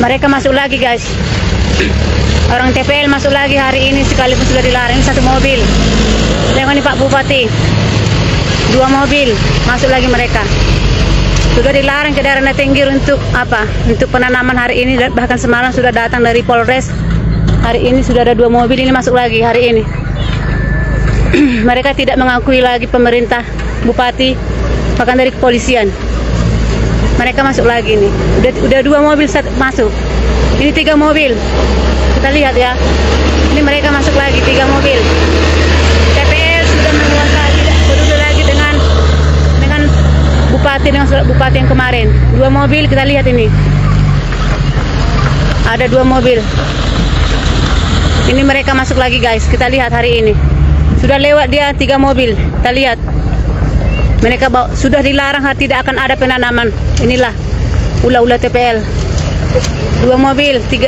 Mereka masuk lagi guys. Orang TPL masuk lagi hari ini sekalipun sudah dilarang. Ini satu mobil. Tengok nih Pak Bupati. 2 mobil masuk lagi mereka. Sudah dilarang ke daerah Natinggir untuk apa? Untuk penanaman hari ini, bahkan semalam sudah datang dari Polres. Hari ini sudah ada 2 mobil ini masuk lagi hari ini. Mereka tidak mengakui lagi pemerintah, bupati, bahkan dari kepolisian. Mereka masuk lagi nih. Udah 2 mobil masuk. Ini 3 mobil. Kita lihat ya. Ini mereka masuk lagi 3 mobil. TPL sudah menguasai, tidak peduli lagi dengan bupati yang kemarin. 2 mobil kita lihat ini. Ada 2 mobil. Ini mereka masuk lagi guys. Kita lihat hari ini. Sudah lewat dia 3 mobil. Kita lihat. Mereka sudah dilarang, tidak akan ada penanaman. Inilah ulah-ulah TPL. 2 mobil, 4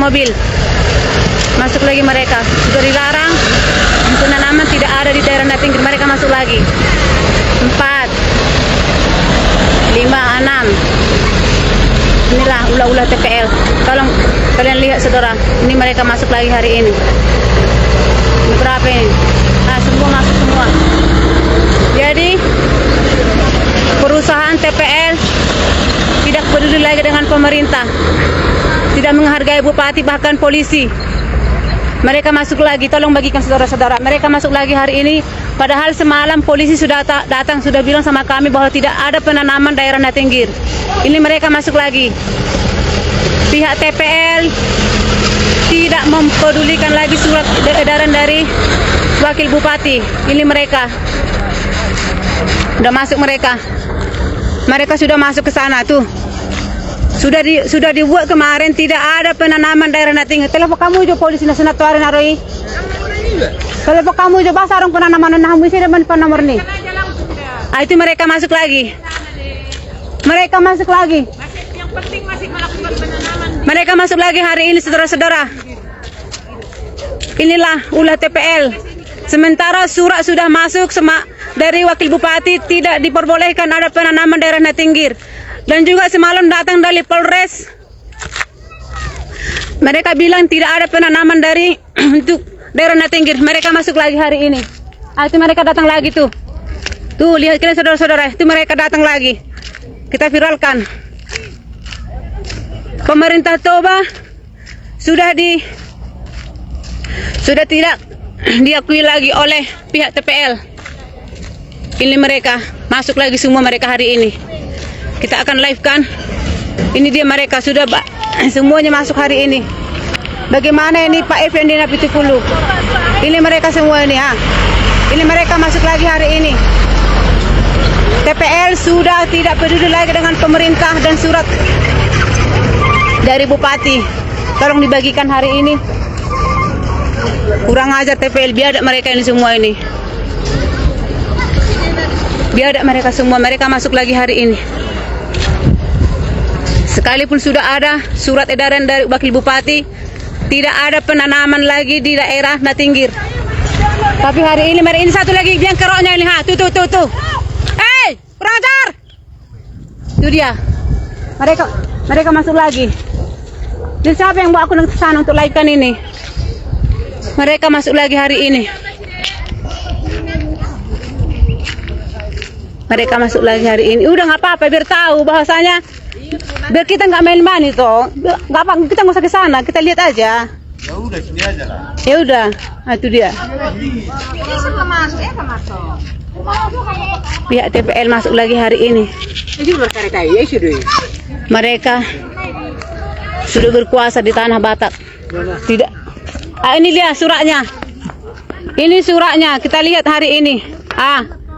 mobil. Masuk lagi mereka. Sudah dilarang. Penanaman tidak ada di daerah Natinggir. Mereka masuk lagi. 4, 5, 6. Inilah ulah-ulah TPL. Tolong kalian lihat saudara. Ini mereka masuk lagi hari ini. Berapa ini? Semua masuk semua. Jadi perusahaan TPL tidak peduli lagi dengan pemerintah, tidak menghargai bupati bahkan polisi. Mereka masuk lagi. Tolong bagikan saudara-saudara. Mereka masuk lagi hari ini. Padahal semalam polisi sudah datang, sudah bilang sama kami bahwa tidak ada penanaman daerah Natinggir. Ini mereka masuk lagi. Pihak TPL tidak mempedulikan lagi surat edaran dari wakil bupati. Ini mereka. Sudah masuk mereka. Mereka sudah masuk ke sana tuh. Sudah dibuat kemarin tidak ada penanaman daerah Natinggir. Telepon kamu jo polisi nasional tuarin aroi. Telepon kamu jo bahasa orang penanaman nah mesti depan nomor nih. Itu mereka masuk lagi. Mereka masuk lagi. Yang penting masih melakukan penanaman. Mereka masuk lagi hari ini saudara-saudara. Inilah ulah TPL. Sementara surat sudah masuk dari wakil bupati tidak diperbolehkan ada penanaman daerah Natinggir. Dan juga semalam datang dari Polres. Mereka bilang tidak ada penanaman dari untuk daerah Natinggir. Mereka masuk lagi hari ini. Itu mereka datang lagi tuh. Tuh lihat kalian saudara-saudara. Itu mereka datang lagi. Kita viralkan. Pemerintah Toba sudah tidak diakui lagi oleh pihak TPL. Ini mereka masuk lagi semua mereka hari ini. Kita akan live kan. Ini dia mereka sudah semuanya masuk hari ini. Bagaimana ini Pak Effendi Napitupulu? Ini mereka semua ini Ini mereka masuk lagi hari ini. TPL sudah tidak peduli lagi dengan pemerintah dan surat dari bupati. Tolong dibagikan hari ini. Kurang ajar TPL, biadab mereka ini semua ini. Biadab mereka semua, mereka masuk lagi hari ini. Sekalipun sudah ada surat edaran dari wakil bupati, tidak ada penanaman lagi di daerah Natinggir. Tapi hari ini ini satu lagi yang keroknya ini tuh. Hei, kurang ajar. Itu dia. Mereka masuk lagi. Dan siapa yang bawa aku ke sana untuk live kan ini? Mereka masuk lagi hari ini. Mereka masuk lagi hari ini. Udah nggak apa-apa biar tahu bahasanya. Biar kita nggak main-main itu. Nggak apa, kita nggak usah ke sana. Kita lihat aja. Ya udah sini aja lah. Ya udah. Itu dia. Pihak TPL masuk lagi hari ini. Mereka sudah berkuasa di tanah Batak. Tidak. Ini dia suratnya. Ini suratnya. Kita lihat hari ini.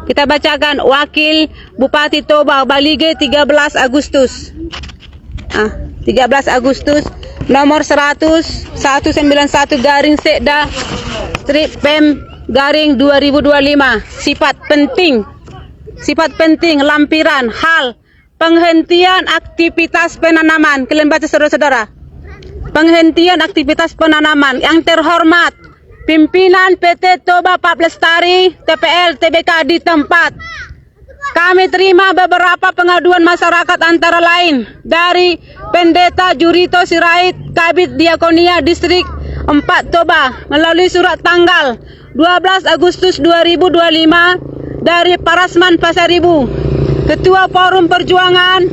Kita bacakan Wakil Bupati Toba Balige 13 Agustus. 13 Agustus nomor 191 garing Sekda strip Pem garing 2025. Sifat penting lampiran hal penghentian aktivitas penanaman. Kalian baca saudara-saudara. Penghentian aktivitas penanaman. Yang terhormat pimpinan PT Toba Pak Lestari TPL TBK di tempat. kami terima beberapa pengaduan masyarakat antara lain dari Pendeta Jurito Sirait, Kabid Diakonia Distrik 4 Toba melalui surat tanggal 12 Agustus 2025 dari Parasman Pasaribu, Ketua Forum Perjuangan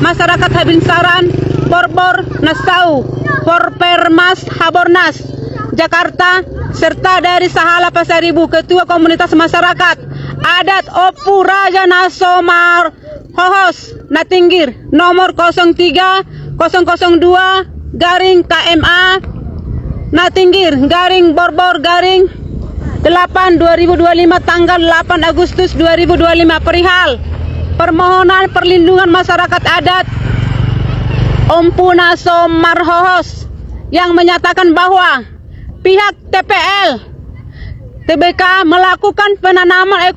Masyarakat Habinsaran, Borbor Nastau, Porpermas Habornas, Jakarta, serta dari Sahala Pasaribu, Ketua Komunitas Masyarakat Adat Opu Raja Nasomar Hohos Natinggir, nomor 03002 garing KMA Natinggir garing Borbor garing 8 2025 tanggal 8 Agustus 2025 perihal permohonan perlindungan masyarakat adat Ompu Nasomar Hohos yang menyatakan bahwa pihak TPL TBK melakukan penanaman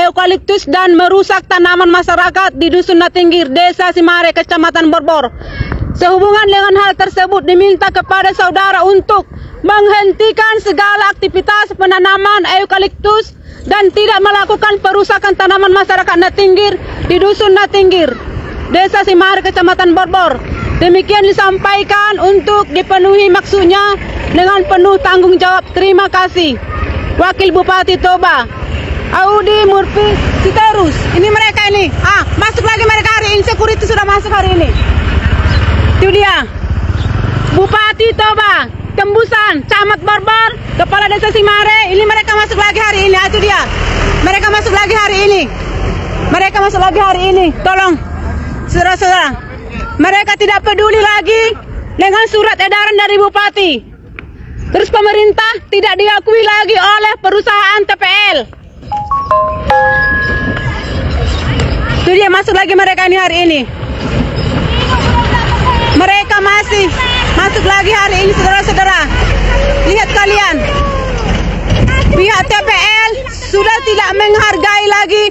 eukaliptus dan merusak tanaman masyarakat di Dusun Natinggir, Desa Simare, Kecamatan Borbor. Sehubungan dengan hal tersebut diminta kepada saudara untuk menghentikan segala aktivitas penanaman eukaliptus dan tidak melakukan perusakan tanaman masyarakat Natinggir di Dusun Natinggir, Desa Simare, Kecamatan Borbor. Demikian disampaikan untuk dipenuhi maksudnya dengan penuh tanggung jawab. Terima kasih. Wakil Bupati Toba, Audi Murphy Siterus. Ini mereka ini. Masuk lagi mereka hari ini. Security sudah masuk hari ini. Itu dia. Bupati Toba, Tembusan, Camat Borbor, Kepala Desa Simare. Ini mereka masuk lagi hari ini. Itu dia. Mereka masuk lagi hari ini. Mereka masuk lagi hari ini. Tolong, saudara-saudara. Mereka tidak peduli lagi dengan surat edaran dari Bupati. Terus pemerintah tidak diakui lagi oleh perusahaan TPL. Itu dia masuk lagi mereka ini hari ini. Mereka masih masuk lagi hari ini, saudara-saudara. Lihat kalian. Pihak TPL sudah tidak menghargai lagi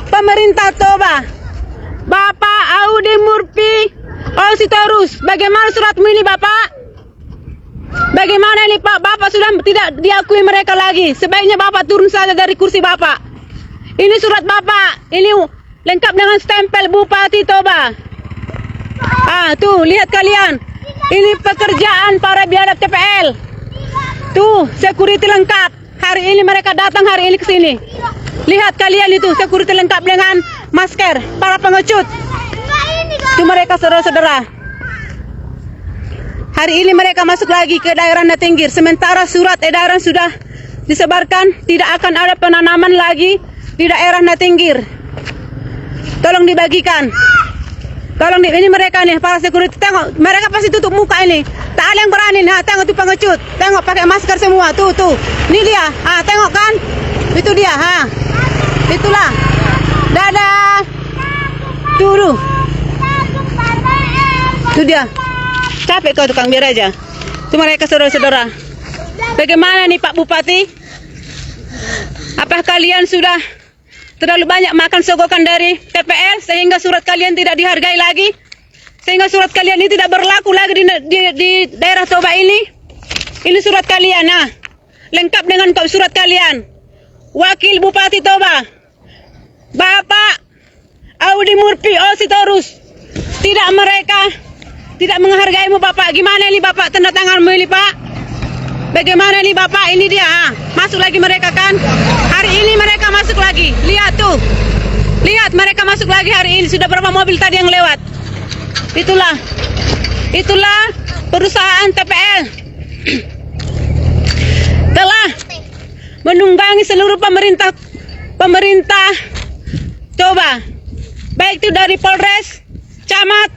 pemerintah Toba. Bapak Audi Murphy Sitorus, bagaimana suratmu ini Bapak? Bagaimana ini Pak? Bapak sudah tidak diakui mereka lagi. Sebaiknya Bapak turun saja dari kursi Bapak. Ini surat Bapak. Ini lengkap dengan stempel Bupati Toba. Tuh, lihat kalian. Ini pekerjaan para biadab TPL. Tuh, security lengkap. Hari ini mereka datang hari ini ke sini. Lihat kalian itu, security lengkap dengan masker para pengecut. Itu mereka saudara-saudara. Hari ini mereka masuk lagi ke daerah Natinggir. Sementara surat edaran sudah disebarkan tidak akan ada penanaman lagi di daerah Natinggir. Tolong dibagikan. Tolong ini mereka nih para security. Tengok, mereka pasti tutup muka ini. Tak ada yang berani. Nah, tengok tuh pengecut. Tengok pakai masker semua. Tuh. Ini dia. Tengok kan? Itu dia. Itulah. Dadah. Tuh. Itu dia. Capek kau tukang biar aja. Itu mereka saudara-saudara. Bagaimana nih Pak Bupati? Apakah kalian sudah terlalu banyak makan sogokan dari TPL sehingga surat kalian tidak dihargai lagi? Sehingga surat kalian ini tidak berlaku lagi di daerah Toba ini? Ini surat kalian. Lengkap dengan surat kalian. Wakil Bupati Toba, Bapak Audi Murphy Sitorus. Tidak menghargaimu Bapak. Gimana ini Bapak tanda tanganmu ini Pak? Bagaimana ini Bapak? Ini dia. Masuk lagi mereka kan? Hari ini mereka masuk lagi. Lihat tuh. Lihat mereka masuk lagi hari ini. Sudah berapa mobil tadi yang lewat? Itulah perusahaan TPL. Telah menunggangi seluruh pemerintah Toba. Baik itu dari Polres, Camat,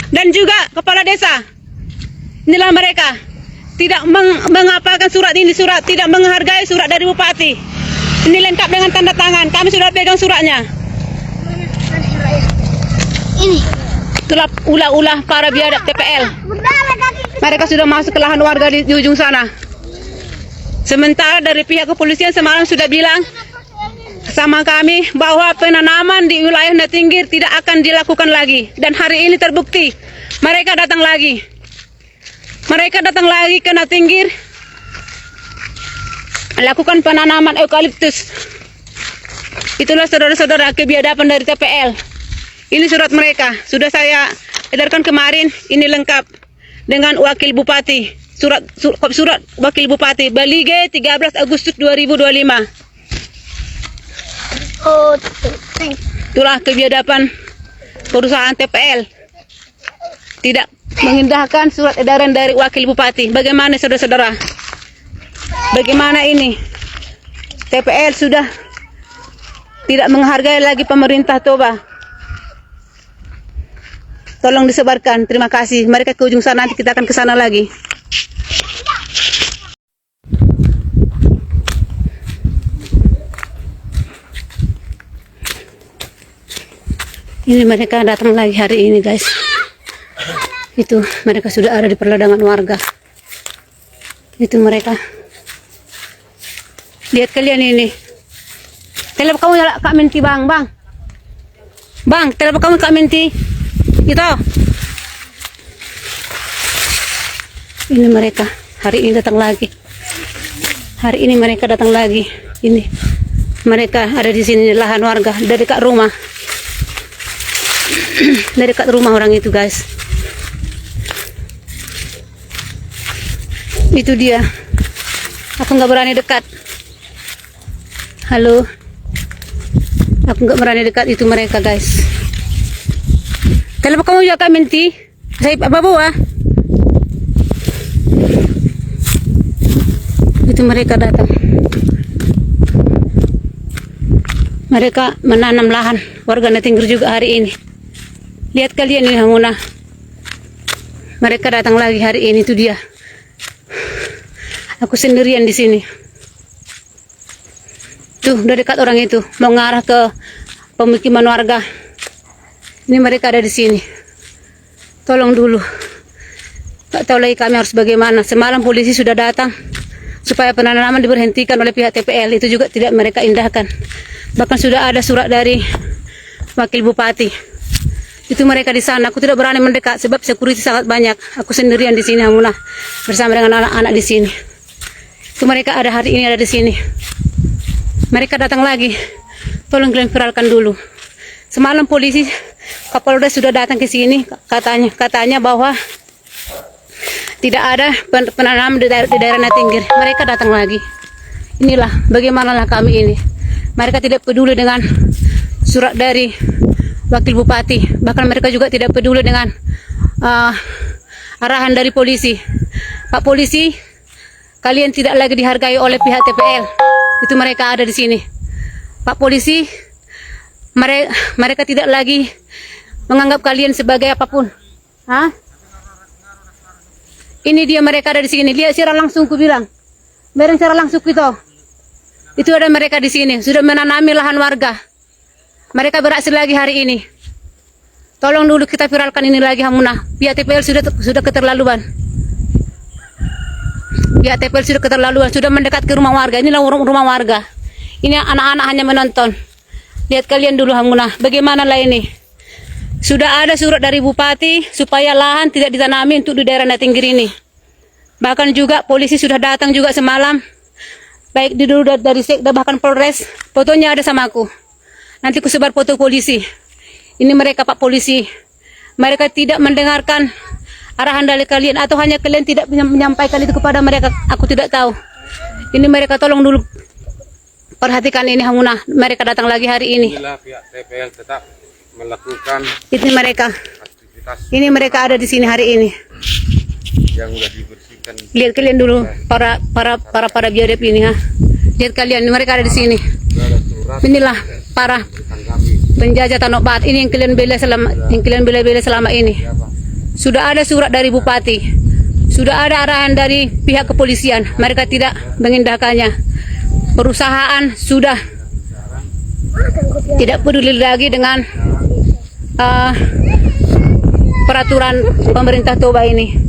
dan juga kepala desa. Inilah mereka tidak mengapalkan surat ini, tidak menghargai surat dari Bupati. Ini lengkap dengan tanda tangan. Kami sudah pegang suratnya. Ini itulah ulah-ulah para biadab TPL. Mereka sudah masuk ke lahan warga di ujung sana. Sementara dari pihak kepolisian semalam sudah bilang sama kami bahwa penanaman di wilayah Natinggir tidak akan dilakukan lagi. Dan hari ini terbukti mereka datang lagi. Mereka datang lagi ke Natinggir melakukan penanaman eukaliptus. Itulah saudara-saudara kebiadaban dari TPL. Ini surat mereka. Sudah saya edarkan kemarin. Ini lengkap dengan Wakil Bupati. Surat Wakil Bupati Balige 13 Agustus 2025. Oh, thank Itulah kebiadaban perusahaan TPL. Tidak mengindahkan surat edaran dari Wakil Bupati. Bagaimana saudara-saudara? Bagaimana ini? TPL sudah tidak menghargai lagi pemerintah Toba. Tolong disebarkan. Terima kasih. Mereka ke ujung sana, nanti kita akan ke sana lagi. Ini mereka datang lagi hari ini, guys. Itu mereka sudah ada di perladangan warga. Itu mereka. Lihat kalian ini. Telepon kamu ya Kak Minti, Bang. Bang, telepon kamu Kak Minti. Itu. Ini mereka. Hari ini datang lagi. Hari ini mereka datang lagi. Ini. Mereka ada di sini lahan warga dari dekat rumah. Dari dekat rumah orang itu, guys. Itu dia. Aku nggak berani dekat. Halo. Aku nggak berani dekat itu mereka, guys. Telepon kamu juga Kak Minti. Saya apa bawa? Itu mereka datang. Mereka menanam lahan warga Natinggir juga hari ini. Lihat kalian ini Hamuna. Mereka datang lagi hari ini, itu dia. Aku sendirian di sini. Tuh, udah dekat orang itu, mau ngarah ke pemukiman warga. Ini mereka ada di sini. Tolong dulu. Tak tahu lagi kami harus bagaimana. Semalam polisi sudah datang supaya penanaman diberhentikan oleh pihak TPL. Itu juga tidak mereka indahkan. Bahkan sudah ada surat dari Wakil Bupati. Itu mereka di sana. Aku tidak berani mendekat sebab security sangat banyak. Aku sendirian di sini, Hamuna, bersama dengan anak-anak di sini. Itu mereka ada hari ini, ada di sini. Mereka datang lagi. Tolong kalian viralkan dulu. Semalam polisi Kapolda sudah datang ke sini, katanya bahwa tidak ada penanaman di daerah Natinggir. Mereka datang lagi. Inilah bagaimanalah kami ini. Mereka tidak peduli dengan surat dari Wakil Bupati. Bahkan mereka juga tidak peduli dengan arahan dari polisi. Pak Polisi, kalian tidak lagi dihargai oleh pihak TPL. Itu mereka ada di sini. Pak Polisi, mereka tidak lagi menganggap kalian sebagai apapun. Hah? Ini dia mereka ada di sini. Lihat secara langsung ku bilang. Bareng secara langsung itu. Itu ada mereka di sini. Sudah menanami lahan warga. Mereka berhasil lagi hari ini. Tolong dulu kita viralkan ini lagi, Hamuna. Pihak TPL sudah keterlaluan. Pihak TPL sudah keterlaluan. Sudah mendekat ke rumah warga. Inilah rumah warga. Ini anak-anak hanya menonton. Lihat kalian dulu, Hamuna. Bagaimana lah ini? Sudah ada surat dari Bupati supaya lahan tidak ditanami untuk di daerah Natinggir ini. Bahkan juga polisi sudah datang juga semalam. Baik dulu dari Sekda bahkan Polres. Fotonya ada sama aku. Nanti ku sebar foto polisi. Ini mereka Pak Polisi. Mereka tidak mendengarkan arahan dari kalian atau hanya kalian tidak menyampaikan itu kepada mereka. Aku tidak tahu. Ini mereka tolong dulu perhatikan ini, Hamuna. Mereka datang lagi hari ini. Inilah pihak TPL tetap melakukan Ini mereka. aktivitas Ini mereka ada di sini hari ini. yang sudah dibersihkan. Lihat kalian dulu para biadab ini, ha. Lihat kalian, mereka ada di sini. Ada surat Inilah para tanggapi penjajah Tanah Obat. Ini yang kalian bela selama ini. Sudah ada surat dari Bupati. Sudah ada arahan dari pihak kepolisian. Mereka tidak mengindahkannya. Perusahaan sudah tidak peduli lagi dengan peraturan pemerintah Toba ini.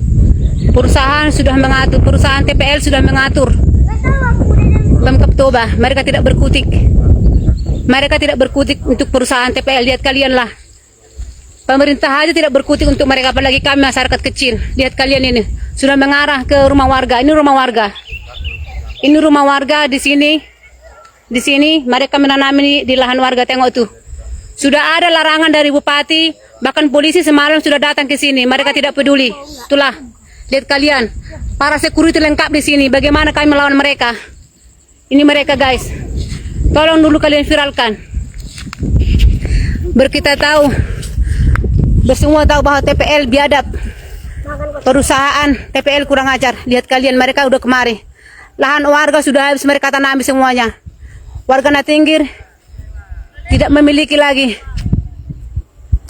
Perusahaan sudah mengatur, perusahaan TPL sudah mengatur. Pemkab Toba, mereka tidak berkutik. Mereka tidak berkutik untuk perusahaan TPL. Lihat kalian lah. Pemerintah aja tidak berkutik untuk mereka, apalagi kami masyarakat kecil. Lihat kalian ini, sudah mengarah ke rumah warga. Ini rumah warga. Ini rumah warga di sini. di sini mereka menanami di lahan warga. Tengok tuh. Sudah ada larangan dari bupati, bahkan polisi semalam sudah datang ke sini. Mereka tidak peduli. Itulah, lihat kalian, para security lengkap di sini. Bagaimana kami melawan mereka? Ini mereka guys. Tolong dulu kalian viralkan. Berkita tahu, bersemua tahu bahwa TPL biadab. Perusahaan TPL kurang ajar. Lihat kalian, mereka udah kemari. Lahan warga sudah habis mereka tanami semuanya. Warga Natinggir tidak memiliki lagi.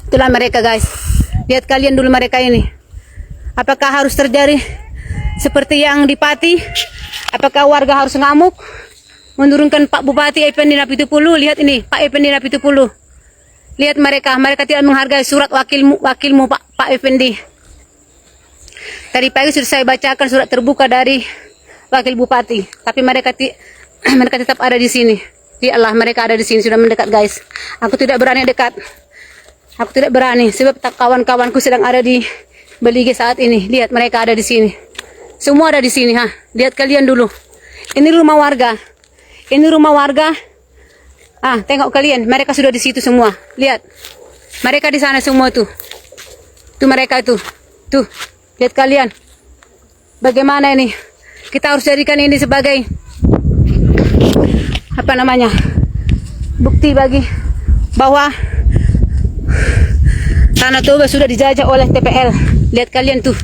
Itulah mereka guys. Lihat kalian dulu mereka ini. Apakah harus terjadi seperti yang di Pati? Apakah warga harus ngamuk menurunkan Pak Bupati Effendi Napitupulu? Lihat ini Pak Effendi Napitupulu. Lihat mereka tidak menghargai surat wakilmu Pak Effendi. Tadi pagi sudah saya bacakan surat terbuka dari wakil bupati, tapi mereka tetap ada di sini. Lihatlah, mereka ada di sini sudah mendekat guys. Aku tidak berani dekat. Aku tidak berani sebab kawan-kawanku sedang ada di Belige saat ini. Lihat mereka ada di sini. Semua ada di sini, ha. Lihat kalian dulu. Ini rumah warga. Ini rumah warga. Ah, tengok kalian, mereka sudah di situ semua. Lihat. Mereka di sana semua tuh. Tuh mereka tuh. Tuh. Lihat kalian. Bagaimana ini? Kita harus jadikan ini sebagai apa namanya, bukti bagi bahwa Tanah Toba sudah dijajah oleh TPL. Lihat kalian tuh.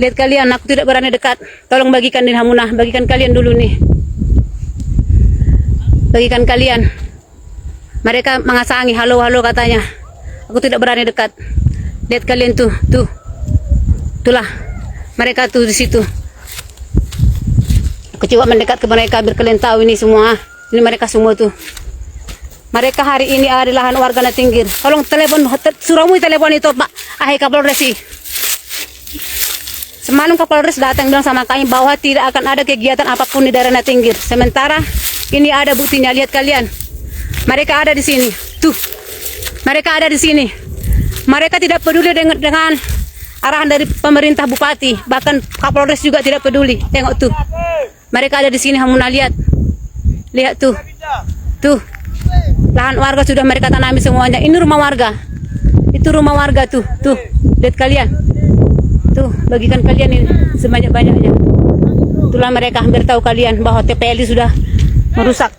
Lihat kalian, aku tidak berani dekat. Tolong bagikan di Hamunah, bagikan kalian dulu nih. Bagikan kalian. Mereka mengasangi, halo-halo katanya. Aku tidak berani dekat. Lihat kalian tuh, tuh. Itulah. Mereka tuh di situ. Aku coba mendekat ke mereka biar kalian tahu ini semua. Ini mereka semua tuh. Mereka hari ini ada di lahan warga Natinggir. Tolong telepon, suruhmu telepon itu Pak Ahai Kapolres sih. Semalam Kapolres datang bilang sama kami bahwa tidak akan ada kegiatan apapun di daerah Natinggir. Sementara ini ada buktinya, lihat kalian. Mereka ada di sini. Tuh. Mereka ada di sini. Mereka tidak peduli dengan arahan dari pemerintah bupati, bahkan Kapolres juga tidak peduli. Tengok tuh. Mereka ada di sini, Hamunah, lihat. Lihat tuh. Tuh. Lahan warga sudah mereka tanami semuanya. Ini rumah warga. Itu rumah warga tuh. Tuh. Lihat kalian. Tuh, bagikan kalian ini sebanyak-banyaknya. Itulah mereka, hampir tahu kalian bahwa TPL sudah merusak.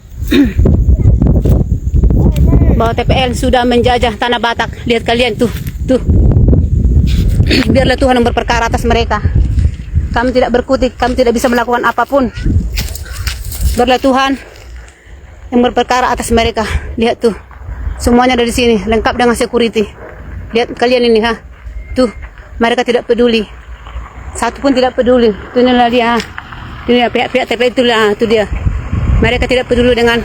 Bahwa TPL sudah menjajah tanah Batak. Lihat kalian tuh. Tuh. Biarlah Tuhan yang berperkara atas mereka. Kami tidak berkutik, kami tidak bisa melakukan apapun. Biarlah Tuhan yang berperkara atas mereka. Lihat tuh. Semuanya ada di sini, lengkap dengan security. Lihat kalian ini, ha. Tuh. Mereka tidak peduli. Satu pun tidak peduli. Itu inilah dia. Itu dia pihak-pihak TPL itulah, itu dia. Mereka tidak peduli dengan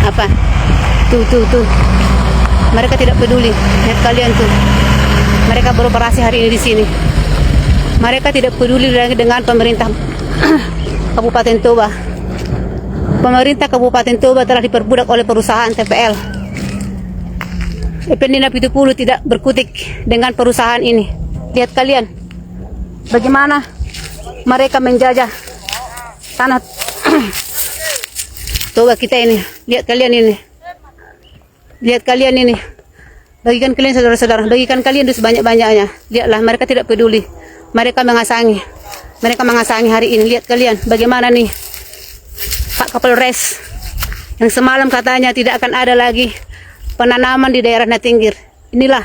apa? Tuh. Mereka tidak peduli. Lihat kalian tuh. Mereka beroperasi hari ini di sini. Mereka tidak peduli lagi dengan pemerintah Kabupaten Toba. Pemerintah Kabupaten Toba telah diperbudak oleh perusahaan TPL. Effendi Napitupulu tidak berkutik dengan perusahaan ini. Lihat kalian. Bagaimana mereka menjajah tanah Toba kita ini. Lihat kalian ini. Lihat kalian ini. Bagikan kalian saudara-saudara. Bagikan kalian itu sebanyak-banyaknya. Lihatlah, mereka tidak peduli. Mereka mengasangi. Mereka mengasangi hari ini. Lihat kalian. Bagaimana nih Pak Kapolres yang semalam katanya tidak akan ada lagi penanaman di daerah Natinggir. Inilah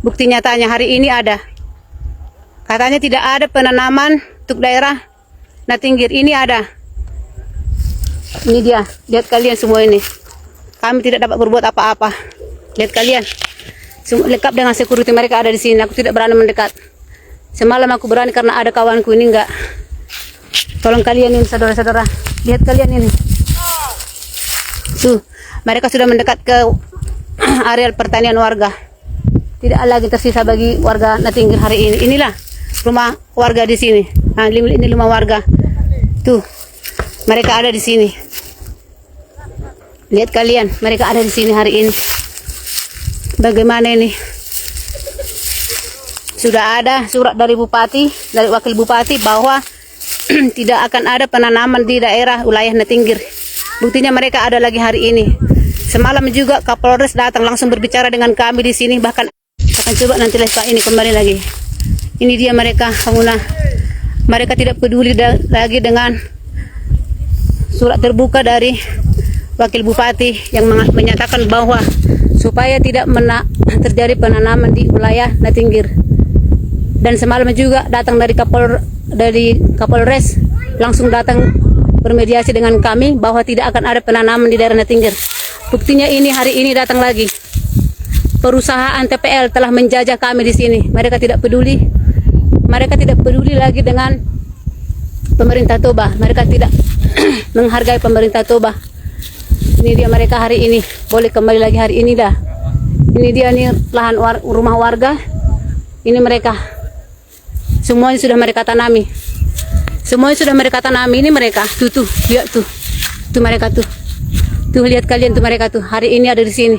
bukti nyatanya, hari ini ada. Katanya tidak ada penanaman untuk daerah Natinggir. Ini ada. Ini dia. Lihat kalian semua ini. Kami tidak dapat berbuat apa-apa. Lihat kalian. Semua lengkap dengan security, mereka ada di sini. Aku tidak berani mendekat. Semalam aku berani karena ada kawanku, ini enggak. Tolong kalian ini saudara-saudara. Lihat kalian ini. Tuh, mereka sudah mendekat ke areal pertanian warga. Tidak lagi tersisa bagi warga Natinggir hari ini. Inilah rumah warga di sini. Nah, ini rumah warga. Tuh. Mereka ada di sini. Lihat kalian, mereka ada di sini hari ini. Bagaimana ini? Sudah ada surat dari bupati, dari wakil bupati bahwa tidak akan ada penanaman di daerah wilayah Natinggir. Buktinya mereka ada lagi hari ini. Semalam juga Kapolres datang langsung berbicara dengan kami di sini, bahkan akan coba nanti lihat ini kembali lagi. Ini dia mereka, pengguna. Mereka tidak peduli lagi dengan surat terbuka dari Wakil Bupati yang menyatakan bahwa supaya tidak terjadi penanaman di wilayah Natinggir. Dan semalam juga datang dari Kapolres langsung datang bermediasi dengan kami bahwa tidak akan ada penanaman di daerah Natinggir. Buktinya ini hari ini datang lagi. Perusahaan TPL telah menjajah kami di sini. Mereka tidak peduli. Mereka tidak peduli lagi dengan pemerintah Toba. Mereka tidak menghargai pemerintah Toba. Ini dia mereka hari ini. Boleh kembali lagi hari ini dah. Ini dia nih lahan rumah warga. Ini mereka. Semuanya sudah mereka tanami. Semuanya sudah mereka tanami. Ini mereka. Tuh, lihat tuh. Tuh mereka tuh. Tuh lihat kalian tuh mereka tuh. Hari ini ada di sini.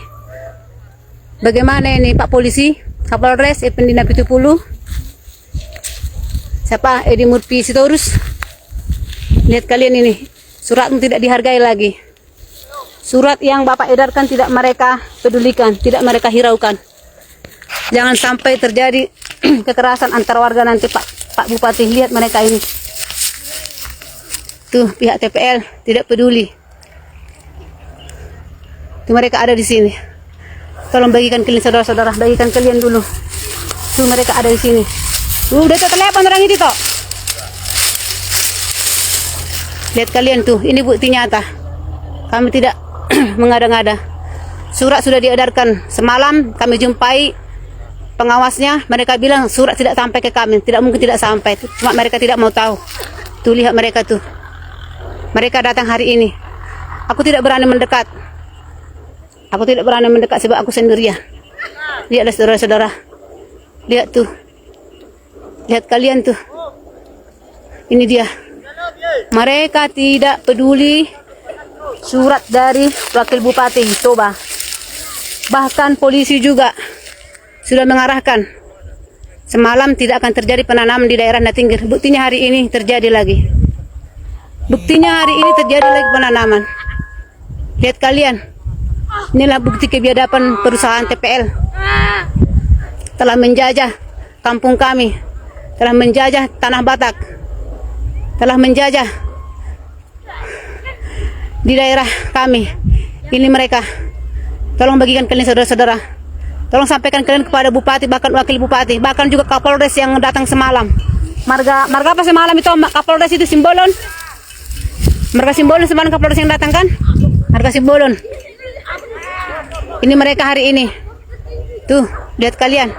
Bagaimana ini Pak Polisi? Kapolres Effendi Napitupulu. Siapa? Edi Murpi Sitorus. Lihat kalian ini. Suratmu tidak dihargai lagi. Surat yang Bapak edarkan tidak mereka pedulikan, tidak mereka hiraukan. Jangan sampai terjadi kekerasan antar warga nanti Pak Bupati. Lihat mereka ini. Tuh pihak TPL tidak peduli. Tuh mereka ada di sini. Tolong bagikan kalian saudara-saudara, bagikan kalian dulu. Tuh mereka ada di sini. Udah tuh telepon orang ini toh. Lihat kalian tuh, ini bukti nyata. Kami tidak mengada-ngada. Surat sudah diedarkan semalam, kami jumpai pengawasnya. Mereka bilang surat tidak sampai ke kami. Tidak mungkin tidak sampai. Cuma mereka tidak mau tahu. Tuh lihat mereka tuh. Mereka datang hari ini. Aku tidak berani mendekat. Aku tidak berani mendekat sebab aku sendirian. Lihatlah saudara-saudara. Lihat tuh. Lihat kalian tuh. Ini dia. Mereka tidak peduli surat dari Wakil Bupati Toba. Bahkan polisi juga sudah mengarahkan semalam tidak akan terjadi penanaman di daerah Natinggir. Buktinya hari ini terjadi lagi. Buktinya hari ini terjadi lagi penanaman. Lihat kalian. Inilah bukti kebiadaban perusahaan TPL. Telah menjajah kampung kami. Telah menjajah tanah Batak. Telah menjajah di daerah kami. Ini mereka. Tolong bagikan kalian saudara-saudara. Tolong sampaikan kalian kepada Bupati, bahkan Wakil Bupati, bahkan juga Kapolres yang datang semalam. Marga apa semalam itu Kapolres itu Simbolon. Marga Simbolon semalam Kapolres yang datang kan? Marga Simbolon. Ini mereka hari ini. Tuh, lihat kalian.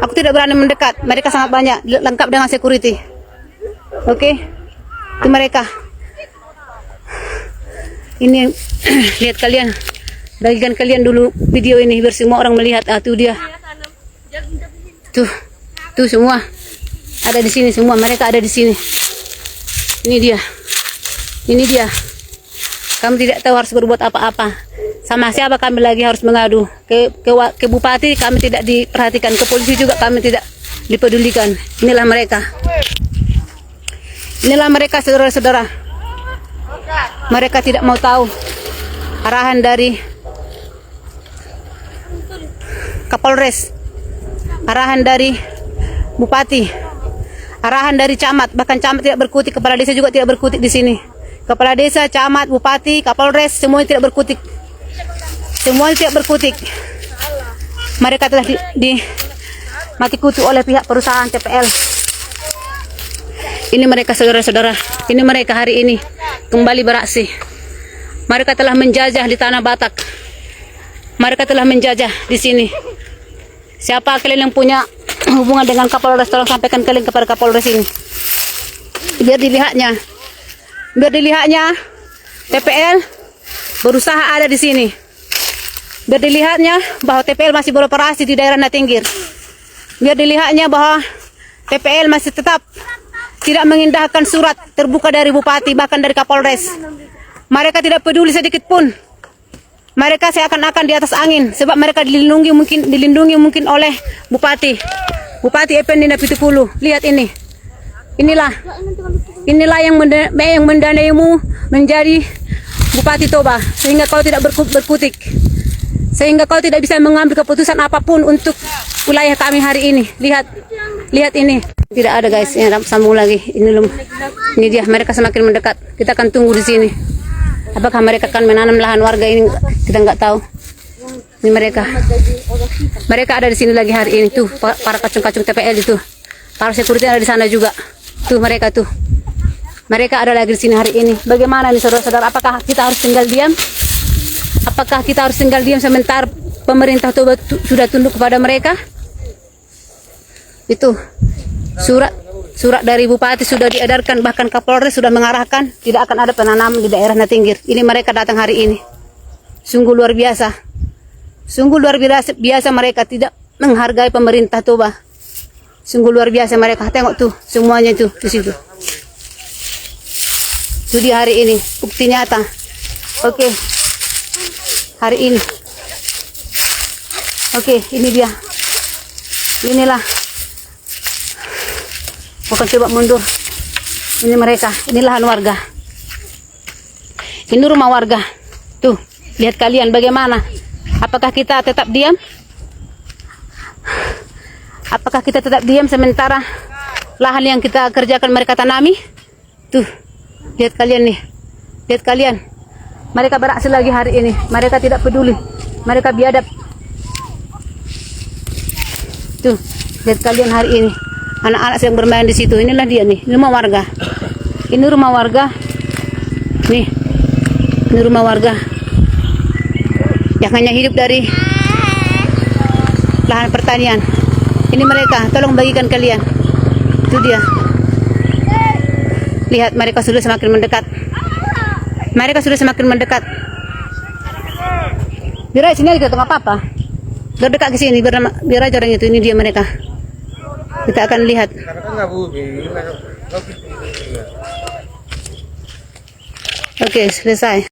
Aku tidak berani mendekat. Mereka sangat banyak, lengkap dengan security. Oke. Itu mereka. Ini lihat kalian. Bagikan kalian dulu video ini biar semua orang melihat. Ah, tuh dia. Tuh semua ada di sini semua. Mereka ada di sini. Ini dia. Ini dia. Kami tidak tahu harus berbuat apa-apa. Sama siapa kami lagi harus mengadu. Ke Bupati kami tidak diperhatikan. Ke polisi juga kami tidak dipedulikan. Inilah mereka. Inilah mereka saudara-saudara. Mereka tidak mau tahu arahan dari Kapolres, arahan dari Bupati, arahan dari camat. Bahkan camat tidak berkutik, kepala desa juga tidak berkutik di sini. Kepala desa, camat, Bupati, Kapolres semuanya tidak berkutik. Semuanya tidak berkutik. Mereka telah mati kutu oleh pihak perusahaan TPL. Ini mereka saudara-saudara. Ini mereka hari ini kembali beraksi. Mereka telah menjajah di tanah Batak. Mereka telah menjajah di sini. Siapa kalian yang punya hubungan dengan Kapolres, tolong sampaikan kalian kepada Kapolres ini. Biar dilihatnya. Biar dilihatnya TPL berusaha ada di sini. Biar dilihatnya bahwa TPL masih beroperasi di daerah Natinggir. Biar dilihatnya bahwa TPL masih tetap tidak mengindahkan surat terbuka dari Bupati, bahkan dari Kapolres. Mereka tidak peduli sedikit pun. Mereka seakan-akan di atas angin sebab mereka dilindungi mungkin oleh Bupati Effendi Napitupulu. Lihat ini. Inilah yang mendanaimu menjadi Bupati Toba, sehingga kau tidak berkutik, sehingga kau tidak bisa mengambil keputusan apapun untuk wilayah kami hari ini. Lihat ini, tidak ada guys, yang sambung lagi. Ini dia, mereka semakin mendekat. Kita akan tunggu di sini. Apakah mereka akan menanam lahan warga ini? Kita nggak tahu. Ini mereka ada di sini lagi hari ini tuh, para kacung-kacung TPL itu, para security ada di sana juga. Tuh mereka tuh. Mereka ada lagi di sini hari ini. Bagaimana nih saudara-saudara? Apakah kita harus tinggal diam? Apakah kita harus tinggal diam sementara pemerintah Toba sudah tunduk kepada mereka? Itu surat dari bupati sudah diedarkan, bahkan Kapolres sudah mengarahkan tidak akan ada penanaman di daerah Natinggir. Ini mereka datang hari ini. Sungguh luar biasa. Sungguh luar biasa mereka tidak menghargai pemerintah Toba. Sungguh luar biasa mereka. Tengok tuh semuanya tuh di situ. Itu di hari ini, bukti nyata. Oke. Hari ini. Oke, ini dia. Inilah. Bukan coba mundur. Ini mereka, ini lahan warga. Ini rumah warga. Tuh, lihat kalian bagaimana. Apakah kita tetap diam? Apakah kita tetap diam sementara lahan yang kita kerjakan mereka tanami? Tuh. Lihat kalian nih, lihat kalian. Mereka beraksi lagi hari ini. Mereka tidak peduli. Mereka biadab. Tuh, lihat kalian hari ini. Anak-anak sedang bermain di situ. Inilah dia nih, rumah warga. Ini rumah warga. Nih, ini rumah warga. Yang hanya hidup dari lahan pertanian. Ini mereka. Tolong bagikan kalian. Itu dia. Lihat, mereka sudah semakin mendekat. Mereka sudah semakin mendekat. Biar sini aja tengah apa-apa. Berdekat ke sini, biar aja orang itu. Ini dia mereka. Kita akan lihat. Oke, selesai.